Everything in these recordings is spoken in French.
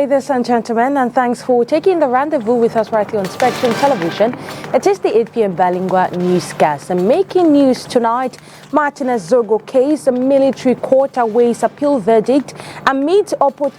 ladies and gentlemen, and thanks for taking the rendezvous with us right here on Spectrum Television. It is the 8 p.m. Balingua newscast. And making news tonight, Martinez Zogo case, the military court awaits appeal verdict amid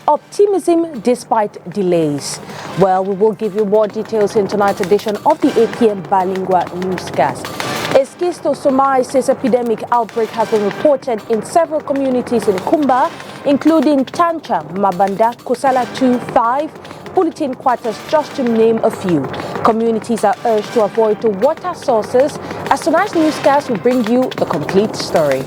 optimism despite delays. Well, we will give you more details in tonight's edition of the 8 p.m. Balingua newscast. A schistosomiasis epidemic outbreak has been reported in several communities in Kumba, including Tancha, Mabanda, Kosala 2-5, Bulletin Quarters, just to name a few. Communities are urged to avoid the water sources. As tonight's newscast will bring you the complete story.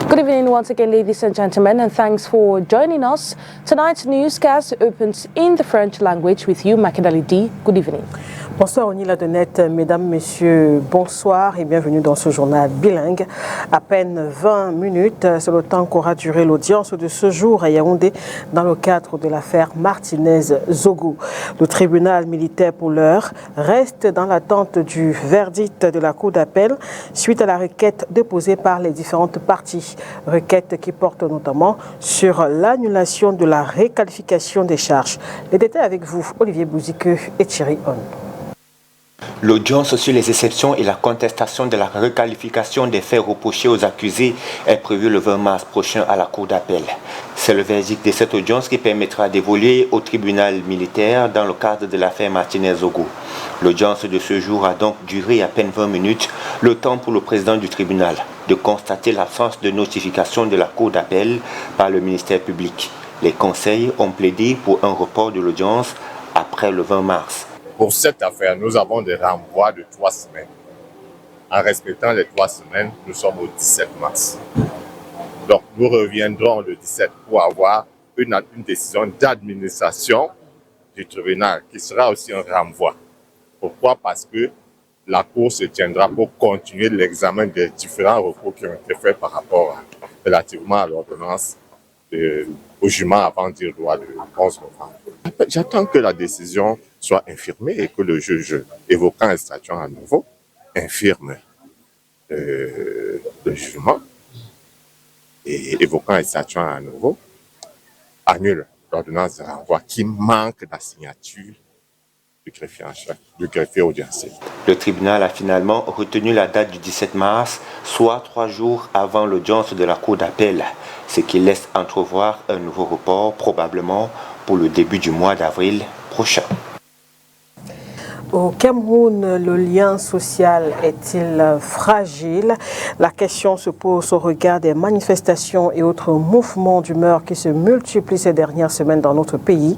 Good evening once again, ladies and gentlemen, and thanks for joining us. Tonight's newscast opens in the French language with you, Makadali D. Good evening. Bonsoir Onila Denette, mesdames, messieurs, bonsoir et bienvenue dans ce journal bilingue. À peine 20 minutes, c'est le temps qu'aura duré l'audience de ce jour à Yaoundé dans le cadre de l'affaire Martinez-Zogo. Le tribunal militaire pour l'heure reste dans l'attente du verdict de la Cour d'appel suite à la requête déposée par les différentes parties. Requête qui porte notamment sur l'annulation de la réqualification des charges. Les détails avec vous, Olivier Bouzike et Thierry Hon. L'audience sur les exceptions et la contestation de la requalification des faits reprochés aux accusés est prévue le 20 mars prochain à la Cour d'appel. C'est le verdict de cette audience qui permettra d'évoluer au tribunal militaire dans le cadre de l'affaire Martinez-Zogo. L'audience de ce jour a donc duré à peine 20 minutes, le temps pour le président du tribunal de constater l'absence de notification de la Cour d'appel par le ministère public. Les conseils ont plaidé pour un report de l'audience après le 20 mars. Pour cette affaire, nous avons des renvois de 3 semaines. En respectant les 3 semaines, nous sommes au 17 mars. Donc, nous reviendrons le 17 pour avoir une décision d'administration du tribunal qui sera aussi un renvoi. Pourquoi? Parce que la Cour se tiendra pour continuer l'examen des différents recours qui ont été faits par rapport relativement à l'ordonnance au jugement avant dire loi de 11 novembre. J'attends que la décision soit infirmée et que le juge, évoquant un statut à nouveau, infirme le jugement et évoquant un statut à nouveau, annule l'ordonnance de renvoi qui manque la signature du greffier audiencier. Le tribunal a finalement retenu la date du 17 mars, soit 3 jours avant l'audience de la Cour d'appel, ce qui laisse entrevoir un nouveau report, probablement pour le début du mois d'avril prochain. Au Cameroun, le lien social est-il fragile? La question se pose au regard des manifestations et autres mouvements d'humeur qui se multiplient ces dernières semaines dans notre pays.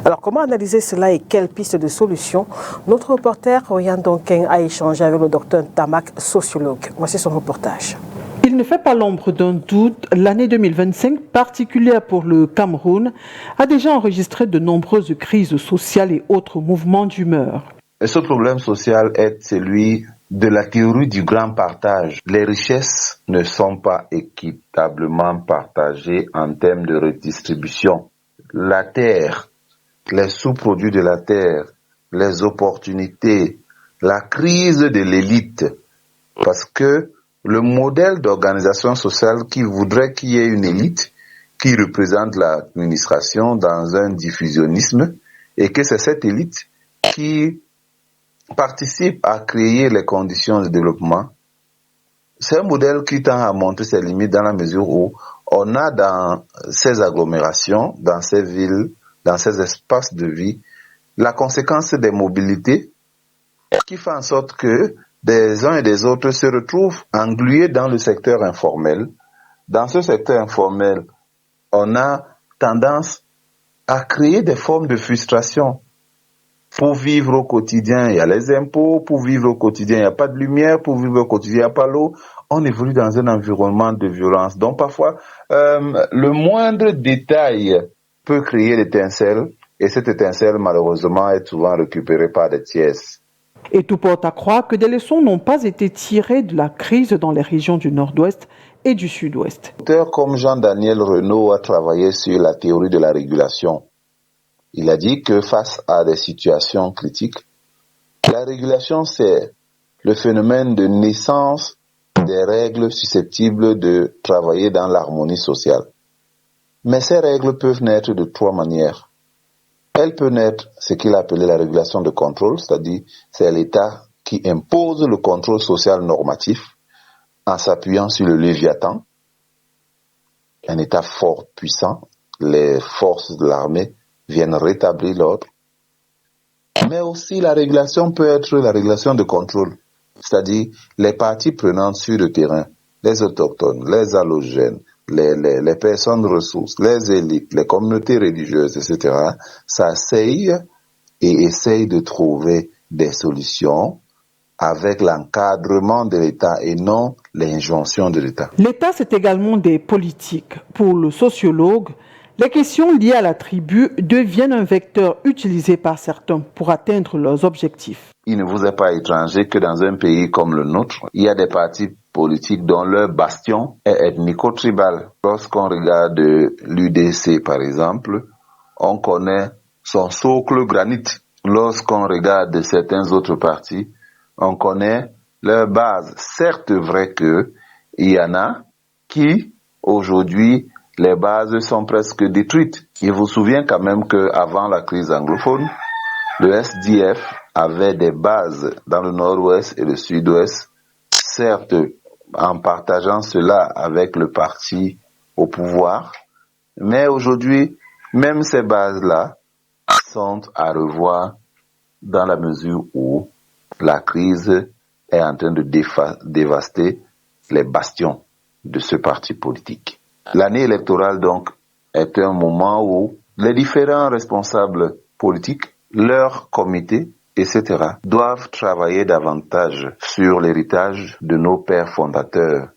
Alors, comment analyser cela et quelles pistes de solutions? Notre reporter, Royan Donken, a échangé avec le docteur Tamak, sociologue. Voici son reportage. Il ne fait pas l'ombre d'un doute, l'année 2025, particulière pour le Cameroun, a déjà enregistré de nombreuses crises sociales et autres mouvements d'humeur. Ce problème social est celui de la théorie du grand partage. Les richesses ne sont pas équitablement partagées en termes de redistribution. La terre, les sous-produits de la terre, les opportunités, la crise de l'élite, parce que le modèle d'organisation sociale qui voudrait qu'il y ait une élite qui représente l'administration dans un diffusionnisme et que c'est cette élite qui participe à créer les conditions de développement. C'est un modèle qui tend à montrer ses limites dans la mesure où on a dans ces agglomérations, dans ces villes, dans ces espaces de vie, la conséquence des mobilités qui fait en sorte que des uns et des autres se retrouvent englués dans le secteur informel. Dans ce secteur informel, on a tendance à créer des formes de frustration. Pour vivre au quotidien, il y a les impôts. Pour vivre au quotidien, il n'y a pas de lumière. Pour vivre au quotidien, il n'y a pas l'eau. On évolue dans un environnement de violence. Donc parfois, le moindre détail peut créer l'étincelle. Et cette étincelle, malheureusement, est souvent récupérée par des tiers. Et tout porte à croire que des leçons n'ont pas été tirées de la crise dans les régions du Nord-Ouest et du Sud-Ouest. Auteur comme Jean-Daniel Renaud a travaillé sur la théorie de la régulation. Il a dit que face à des situations critiques, la régulation, c'est le phénomène de naissance des règles susceptibles de travailler dans l'harmonie sociale. Mais ces règles peuvent naître de trois manières. Elles peuvent naître ce qu'il a appelé la régulation de contrôle, c'est-à-dire c'est l'État qui impose le contrôle social normatif en s'appuyant sur le Léviathan, un État fort, puissant. Les forces de l'armée viennent rétablir l'ordre. Mais aussi la régulation peut être la régulation de contrôle, c'est-à-dire les parties prenantes sur le terrain, les autochtones, les allogènes, les personnes ressources, les élites, les communautés religieuses, etc., s'asseyent et essayent de trouver des solutions avec l'encadrement de l'État et non l'injonction de l'État. L'État, c'est également des politiques. Pour le sociologue, les questions liées à la tribu deviennent un vecteur utilisé par certains pour atteindre leurs objectifs. Il ne vous est pas étranger que dans un pays comme le nôtre, il y a des partis politiques dont leur bastion est ethnico-tribal. Lorsqu'on regarde l'UDC, par exemple, on connaît son socle granit. Lorsqu'on regarde certains autres partis, on connaît leur base. Certes, vrai qu'il y en a qui, aujourd'hui, les bases sont presque détruites. Il vous souvient quand même qu'avant la crise anglophone, le SDF avait des bases dans le nord-ouest et le sud-ouest, certes en partageant cela avec le parti au pouvoir, mais aujourd'hui, même ces bases-là sont à revoir dans la mesure où la crise est en train de dévaster les bastions de ce parti politique. L'année électorale, donc, est un moment où les différents responsables politiques, leurs comités, etc., doivent travailler davantage sur l'héritage de nos pères fondateurs.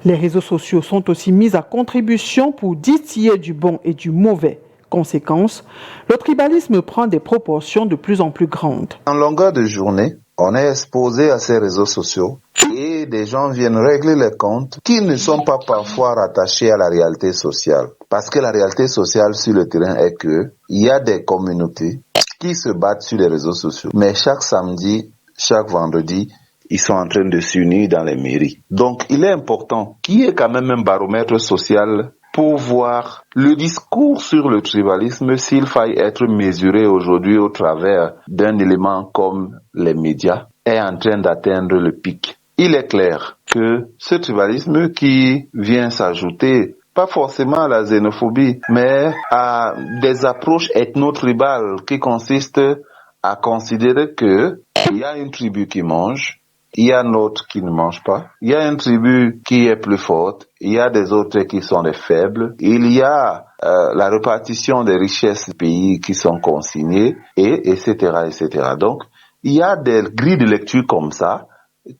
Les réseaux sociaux sont aussi mis à contribution pour distiller du bon et du mauvais. Conséquence, le tribalisme prend des proportions de plus en plus grandes. En longueur de journée, on est exposé à ces réseaux sociaux et des gens viennent régler les comptes qui ne sont pas parfois rattachés à la réalité sociale. Parce que la réalité sociale sur le terrain est que il y a des communautés qui se battent sur les réseaux sociaux. Mais chaque samedi, chaque vendredi, ils sont en train de s'unir dans les mairies. Donc, il est important qu'il y ait quand même un baromètre social pour voir le discours sur le tribalisme, s'il faille être mesuré aujourd'hui au travers d'un élément comme les médias, est en train d'atteindre le pic. Il est clair que ce tribalisme qui vient s'ajouter pas forcément à la xénophobie, mais à des approches ethno-tribales qui consistent à considérer que il y a une tribu qui mange, il y a une autre qui ne mange pas, il y a une tribu qui est plus forte, il y a des autres qui sont des faibles, il y a la répartition des richesses du pays qui sont consignées, et etc., etc. Donc, il y a des grilles de lecture comme ça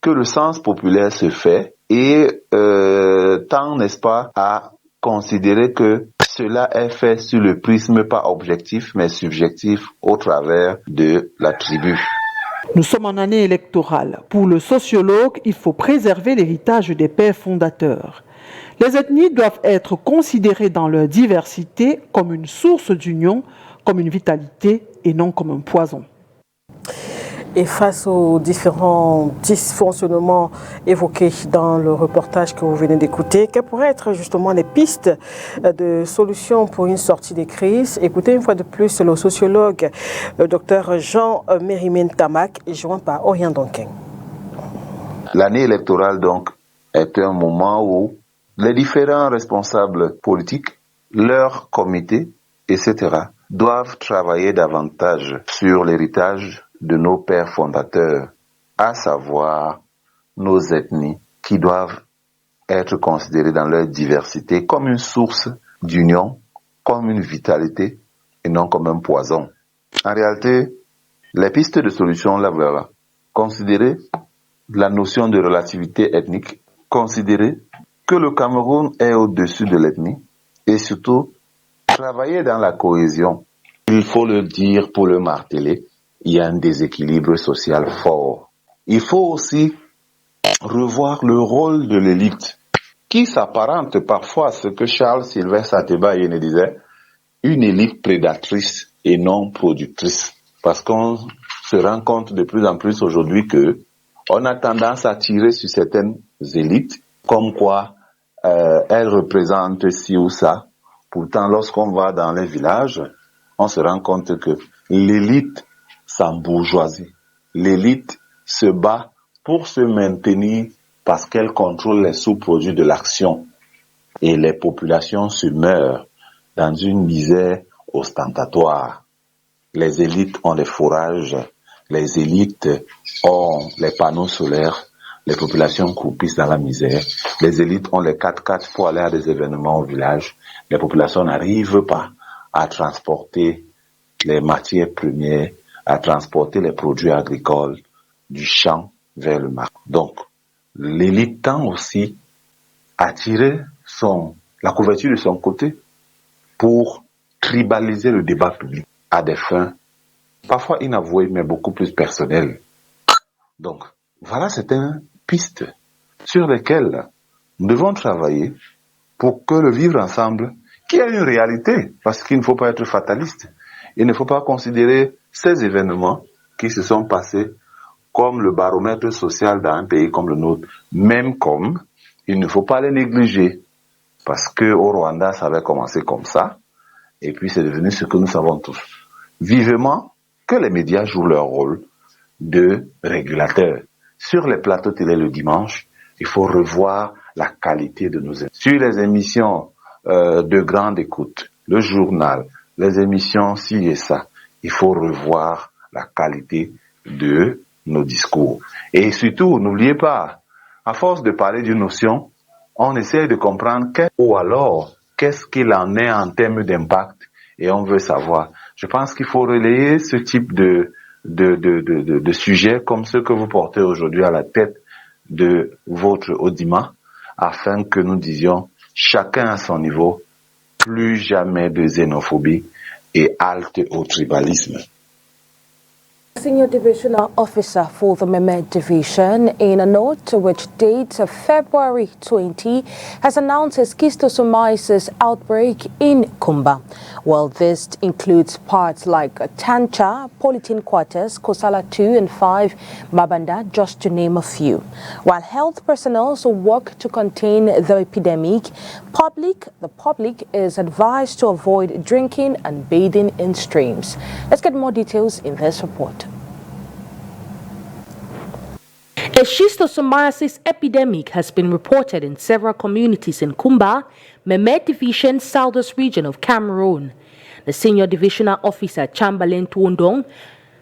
que le sens populaire se fait et tend, n'est-ce pas, à considérer que cela est fait sur le prisme pas objectif mais subjectif au travers de la tribu. Nous sommes en année électorale. Pour le sociologue, il faut préserver l'héritage des pères fondateurs. Les ethnies doivent être considérées dans leur diversité comme une source d'union, comme une vitalité et non comme un poison. Et face aux différents dysfonctionnements évoqués dans le reportage que vous venez d'écouter, quelles pourraient être justement les pistes de solutions pour une sortie des crises? Écoutez une fois de plus le sociologue, le docteur Jean Mérimène Tamac, joint par Orient Donkin. L'année électorale, donc, est un moment où les différents responsables politiques, leurs comités, etc., doivent travailler davantage sur l'héritage de nos pères fondateurs, à savoir nos ethnies, qui doivent être considérées dans leur diversité comme une source d'union, comme une vitalité et non comme un poison. En réalité, les pistes de solution, là voilà, considérer la notion de relativité ethnique, considérer que le Cameroun est au-dessus de l'ethnie et surtout travailler dans la cohésion. Il faut le dire pour le marteler, il y a un déséquilibre social fort. Il faut aussi revoir le rôle de l'élite, qui s'apparente parfois à ce que Charles Sylvestre Ateba-Yene disait, une élite prédatrice et non productrice. Parce qu'on se rend compte de plus en plus aujourd'hui que on a tendance à tirer sur certaines élites, comme quoi elles représentent ci ou ça, Pourtant, lorsqu'on va dans les villages, on se rend compte que l'élite s'embourgeoisit. L'élite se bat pour se maintenir parce qu'elle contrôle les sous-produits de l'action. Et les populations se meurent dans une misère ostentatoire. Les élites ont les fourrages, les élites ont les panneaux solaires, les populations croupissent dans la misère. Les élites ont les 4x4 pour aller à des événements au village. Les populations n'arrivent pas à transporter les matières premières, à transporter les produits agricoles du champ vers le marché. Donc, l'élite tend aussi à tirer la couverture de son côté pour tribaliser le débat public à des fins parfois inavouées mais beaucoup plus personnelles. Donc, voilà certaines pistes sur lesquelles nous devons travailler pour que le vivre ensemble, qui est une réalité, parce qu'il ne faut pas être fataliste. Il ne faut pas considérer ces événements qui se sont passés comme le baromètre social d'un pays comme le nôtre, même comme il ne faut pas les négliger, parce qu'au Rwanda, ça avait commencé comme ça, et puis c'est devenu ce que nous savons tous. Vivement que les médias jouent leur rôle de régulateurs. Sur les plateaux télé le dimanche, il faut revoir la qualité de nos émissions. Sur les émissions de grande écoute, le journal, les émissions ci et ça, il faut revoir la qualité de nos discours. Et surtout, n'oubliez pas, à force de parler d'une notion, on essaie de comprendre ou alors qu'est-ce qu'il en est en termes d'impact et on veut savoir. Je pense qu'il faut relayer ce type de sujets comme ceux que vous portez aujourd'hui à la tête de votre Audima afin que nous disions chacun à son niveau, plus jamais de xénophobie et halte au tribalisme. Senior Divisional Officer for the Memet Division, in a note which dates February 20, has announced a schistosomiasis outbreak in Kumba. Well, this includes parts like Tancha, Polythene Quarters, Kosala 2 and 5, Mabanda, just to name a few. While health personnel also work to contain the epidemic, the public is advised to avoid drinking and bathing in streams. Let's get more details in this report. A schistosomiasis epidemic has been reported in several communities in Kumba, Memet Division, southwest region of Cameroon. The Senior Divisional Officer Chamberlain Tuondong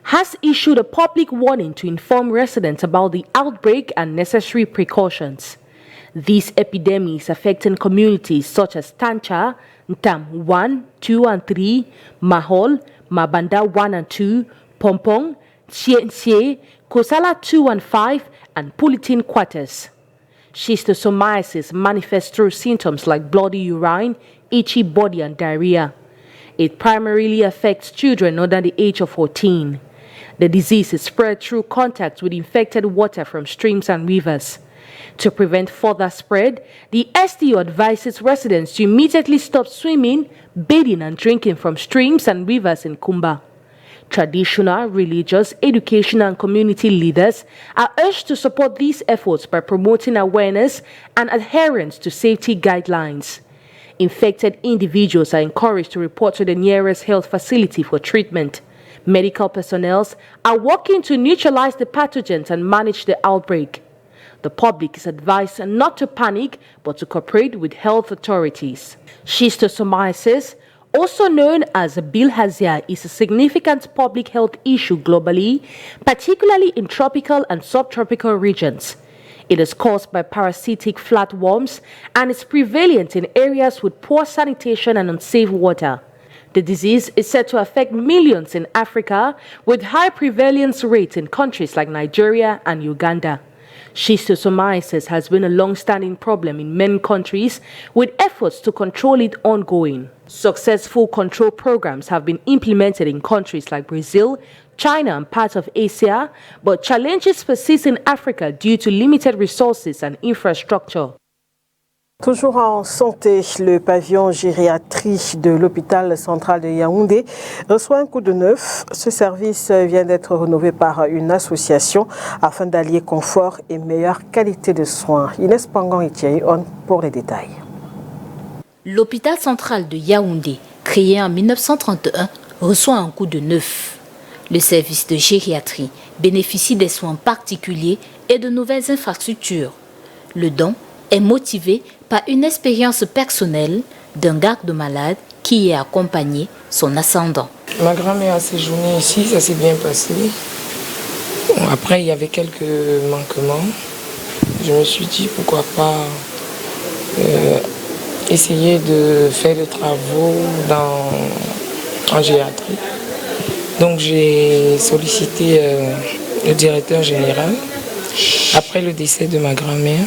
has issued a public warning to inform residents about the outbreak and necessary precautions. These epidemics affecting communities such as Tancha, Ntam 1, 2 and 3, Mahol, Mabanda 1 and 2, Pompong, Tsiensie, Kosala 2 and 5, and Polythene Quarters. Schistosomiasis manifests through symptoms like bloody urine, itchy body, and diarrhea. It primarily affects children under the age of 14. The disease is spread through contact with infected water from streams and rivers. To prevent further spread, the SDO advises residents to immediately stop swimming, bathing, and drinking from streams and rivers in Kumba. Traditional, religious, educational, and community leaders are urged to support these efforts by promoting awareness and adherence to safety guidelines. Infected individuals are encouraged to report to the nearest health facility for treatment. Medical personnel are working to neutralize the pathogens and manage the outbreak. The public is advised not to panic, but to cooperate with health authorities. Schistosomiasis, also known as bilharzia, is a significant public health issue globally, particularly in tropical and subtropical regions. It is caused by parasitic flatworms and is prevalent in areas with poor sanitation and unsafe water. The disease is said to affect millions in Africa, with high prevalence rates in countries like Nigeria and Uganda. Schistosomiasis has been a long-standing problem in many countries, with efforts to control it ongoing. Successful control programs have been implemented in countries like Brazil, China, and parts of Asia, but challenges persist in Africa due to limited resources and infrastructure. Toujours en santé, le pavillon gériatrie de l'hôpital central de Yaoundé reçoit un coup de neuf. Ce service vient d'être rénové par une association afin d'allier confort et meilleure qualité de soins. Inès Pangan-Itiaï pour les détails. L'hôpital central de Yaoundé, créé en 1931, reçoit un coup de neuf. Le service de gériatrie bénéficie des soins particuliers et de nouvelles infrastructures. Le don est motivé par une expérience personnelle d'un garde-malade qui y a accompagné son ascendant. Ma grand-mère a séjourné ici, ça s'est bien passé. Après, il y avait quelques manquements. Je me suis dit pourquoi pas essayer de faire des travaux en gériatrie. Donc j'ai sollicité le directeur général après le décès de ma grand-mère.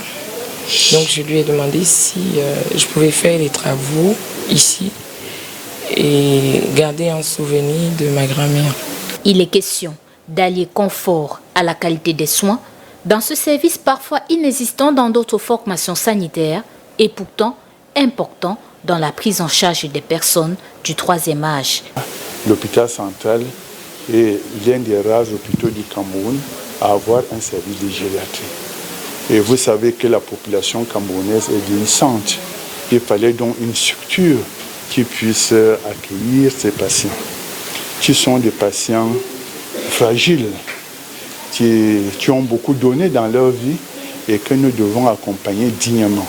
Donc je lui ai demandé si je pouvais faire les travaux ici et garder un souvenir de ma grand-mère. Il est question d'allier confort à la qualité des soins dans ce service parfois inexistant dans d'autres formations sanitaires et pourtant important dans la prise en charge des personnes du troisième âge. L'hôpital central est l'un des rares hôpitaux du Cameroun à avoir un service de gériatrie. Et vous savez que la population camerounaise est vieillissante. Il fallait donc une structure qui puisse accueillir ces patients, qui sont des patients fragiles, qui ont beaucoup donné dans leur vie et que nous devons accompagner dignement.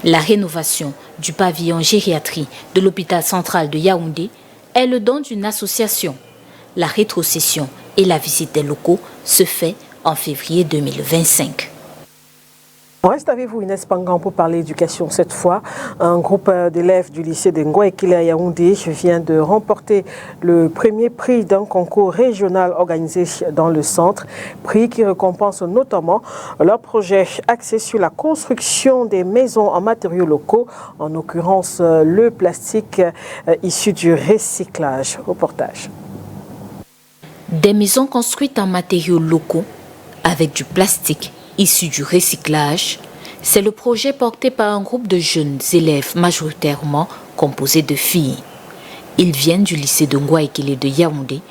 La rénovation du pavillon gériatrie de l'hôpital central de Yaoundé est le don d'une association. La rétrocession et la visite des locaux se fait en février 2025. On reste avec vous, Inès Pangan, pour parler éducation cette fois. Un groupe d'élèves du lycée de Ngouaekele à Yaoundé vient de remporter le premier prix d'un concours régional organisé dans le centre. Prix qui récompense notamment leur projet axé sur la construction des maisons en matériaux locaux, en l'occurrence le plastique issu du recyclage. Reportage. Des maisons construites en matériaux locaux avec du plastique issu du recyclage, c'est le projet porté par un groupe de jeunes élèves majoritairement composé de filles. Ils viennent du lycée de Ngouaekele de Yaoundé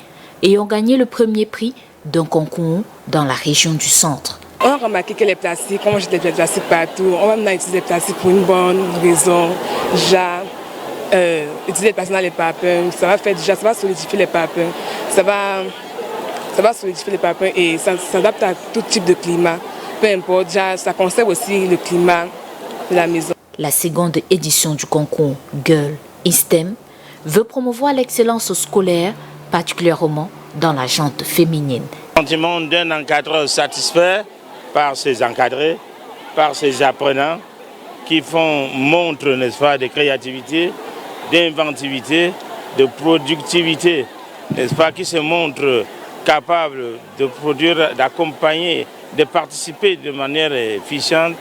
et ont gagné le premier prix d'un concours dans la région du centre. On a remarqué que les plastiques, on jette des plastiques partout, on va maintenant utiliser les plastiques pour une bonne raison. Déjà, utiliser les plastiques dans les parpaings, ça va solidifier les parpaings, ça va solidifier les parpaings et ça s'adapte à tout type de climat. Peu importe, ça conserve aussi le climat de la maison. La seconde édition du concours Girl in STEM veut promouvoir l'excellence scolaire, particulièrement dans la gente féminine. Le sentiment d'un encadreur satisfait par ses encadrés, par ses apprenants qui montrent, n'est-ce pas, de créativité, d'inventivité, de productivité, n'est-ce pas, qui se montrent capables de produire, d'accompagner, de participer de manière efficiente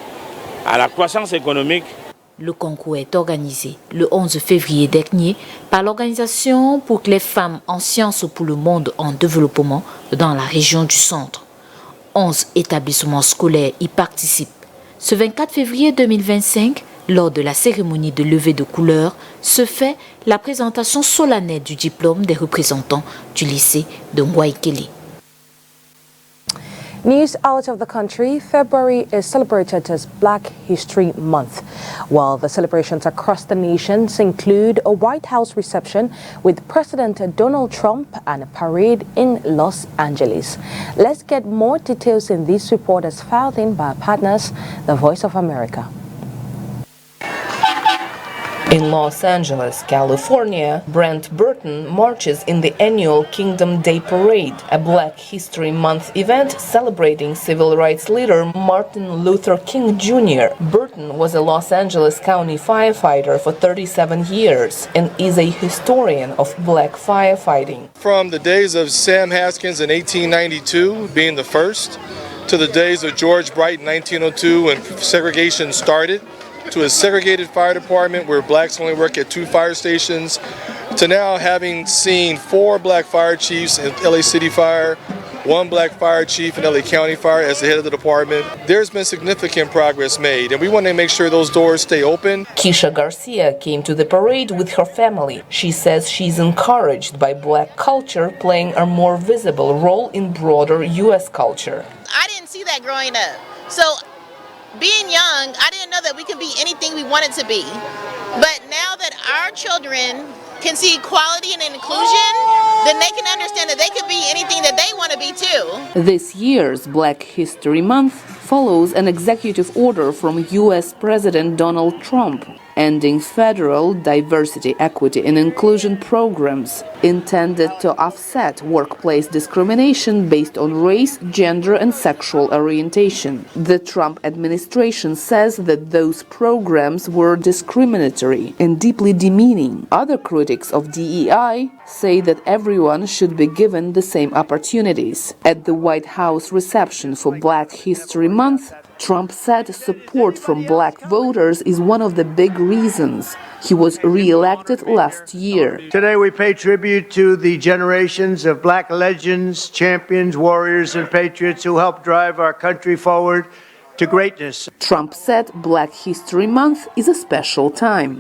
à la croissance économique. Le concours est organisé le 11 février dernier par l'Organisation pour les femmes en sciences pour le monde en développement dans la région du centre. 11 établissements scolaires y participent. Ce 24 février 2025, lors de la cérémonie de levée de couleurs, se fait la présentation solennelle du diplôme des représentants du lycée de Ngouaekele. News out of the country, February is celebrated as Black History Month, while the celebrations across the nations include a White House reception with President Donald Trump and a parade in Los Angeles. Let's get more details in this report as filed in by our partners, The Voice of America. In Los Angeles, California, Brent Burton marches in the annual Kingdom Day Parade, a Black History Month event celebrating civil rights leader Martin Luther King Jr. Burton was a Los Angeles County firefighter for 37 years and is a historian of black firefighting. From the days of Sam Haskins in 1892 being the first, to the days of George Bright in 1902 when segregation started, to a segregated fire department where blacks only work at 2 fire stations, to now having seen 4 black fire chiefs in LA City Fire, 1 black fire chief in LA County Fire as the head of the department. There's been significant progress made, and we want to make sure those doors stay open. Keisha Garcia came to the parade with her family. She says she's encouraged by black culture playing a more visible role in broader U.S. culture. I didn't see that growing up. So being young, I didn't know that we could be anything we wanted to be. But now that our children can see equality and inclusion, then they can understand that they can be anything that they want to be too. This year's Black History Month follows an executive order from U.S. President Donald Trump ending federal diversity, equity, and inclusion programs intended to offset workplace discrimination based on race, gender, and sexual orientation. The Trump administration says that those programs were discriminatory and deeply demeaning. Other critics of DEI say that everyone should be given the same opportunities. At the White House reception for Black History Month, Trump said support from black voters is one of the big reasons he was re-elected last year. Today we pay tribute to the generations of black legends, champions, warriors, and patriots who helped drive our country forward to greatness. Trump said Black History Month is a special time.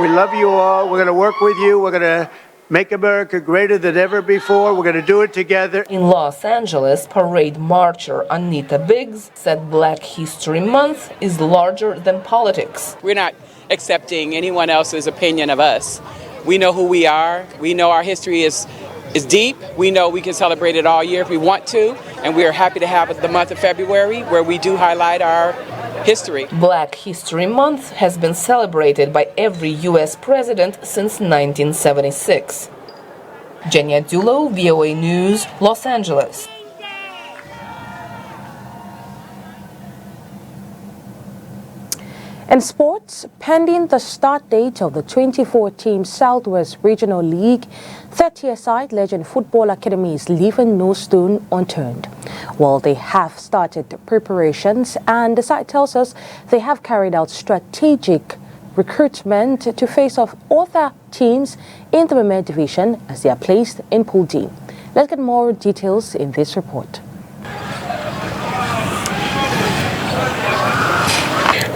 We love you all. We're going to work with you. We're going to make America greater than ever before. We're going to do it together. In Los Angeles, parade marcher Anita Biggs said Black History Month is larger than politics. We're not accepting anyone else's opinion of us. We know who we are. We know our history is deep. We know we can celebrate it all year if we want to. And we are happy to have the month of February where we do highlight our history. Black History Month has been celebrated by every U.S. president since 1976. Jenya Dulo, VOA News, Los Angeles. In sports, pending the start date of the 24-team Southwest Regional League, 30-year side Legend Football Academy is leaving no stone unturned. Well, they have started preparations, and the side tells us they have carried out strategic recruitment to face off other teams in the Premier Division as they are placed in Pool D. Let's get more details in this report.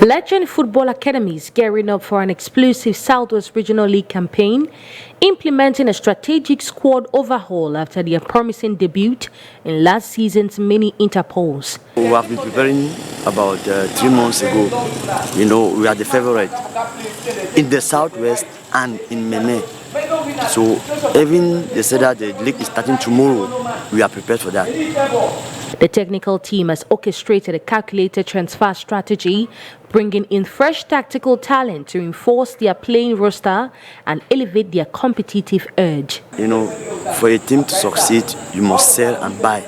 Legend Football Academy is gearing up for an explosive Southwest Regional League campaign, implementing a strategic squad overhaul after their promising debut in last season's mini interpolls. We have been preparing about 3 months ago. You know, we are the favorite in the Southwest and in Meme. So even they said that the league is starting tomorrow, we are prepared for that. The technical team has orchestrated a calculated transfer strategy, bringing in fresh tactical talent to reinforce their playing roster and elevate their competitive edge. You know, for a team to succeed, you must sell and buy.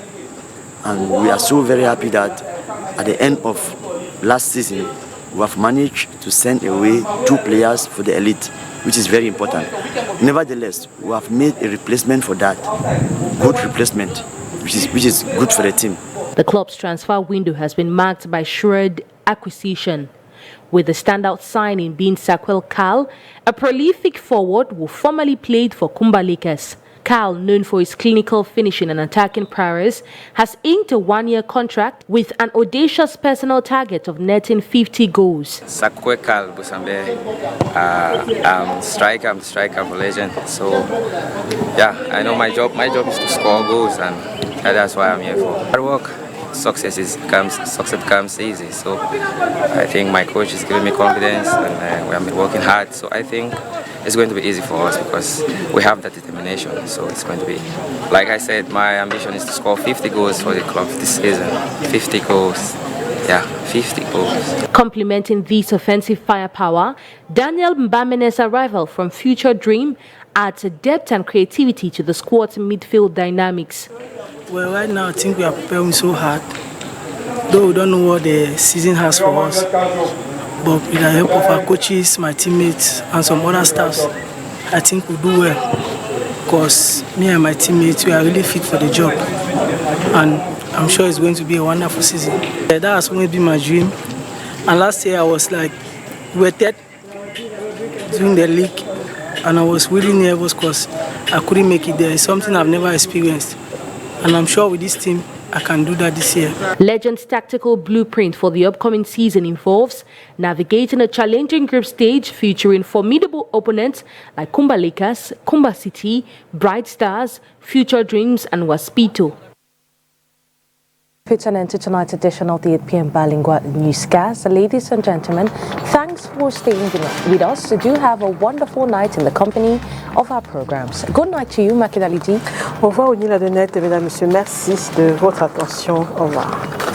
And we are so very happy that at the end of last season, we have managed to send away 2 players for the elite, which is very important. Nevertheless, we have made a replacement for that, good replacement, which is good for the team. The club's transfer window has been marked by shrewd acquisition, with the standout signing being Samuel Carl, a prolific forward who formerly played for Kumba Lakers. Carl, known for his clinical finishing and attacking prowess, has inked a 1-year contract with an audacious personal target of netting 50 goals. Samuel Carl Busambe, I'm the striker for Legend. So, yeah, I know my job is to score goals, and that's why I'm here for. Hard work, success comes easy. So, I think my coach is giving me confidence, and we have been working hard. So, I think it's going to be easy for us because we have that determination. So it's going to be, like I said, my ambition is to score 50 goals for the club this season. 50 goals. Yeah, 50 goals. Complementing this offensive firepower, Daniel Mbamene's arrival from Future Dream adds a depth and creativity to the squad's midfield dynamics. Well, right now I think we are preparing so hard, though we don't know what the season has for us. But with the help of our coaches, my teammates, and some other staffs, I think we'll do well. Because me and my teammates, we are really fit for the job. And I'm sure it's going to be a wonderful season. That has always been my dream. And last year I was like, we were third during the league. And I was really nervous because I couldn't make it there. It's something I've never experienced. And I'm sure with this team, I can do that this year. Legend's tactical blueprint for the upcoming season involves navigating a challenging group stage featuring formidable opponents like Kumba Lakers, Kumba City, Bright Stars, Future Dreams, and Waspito. puts an end to tonight's edition of the 8 p.m. Bilingual Newscast. Ladies and gentlemen, thanks for staying with us. Do have a wonderful night in the company of our programs. Good night to you, Makeda Lidi. Au revoir, Onila de Net, mesdames, messieurs. Merci de votre attention. Au revoir.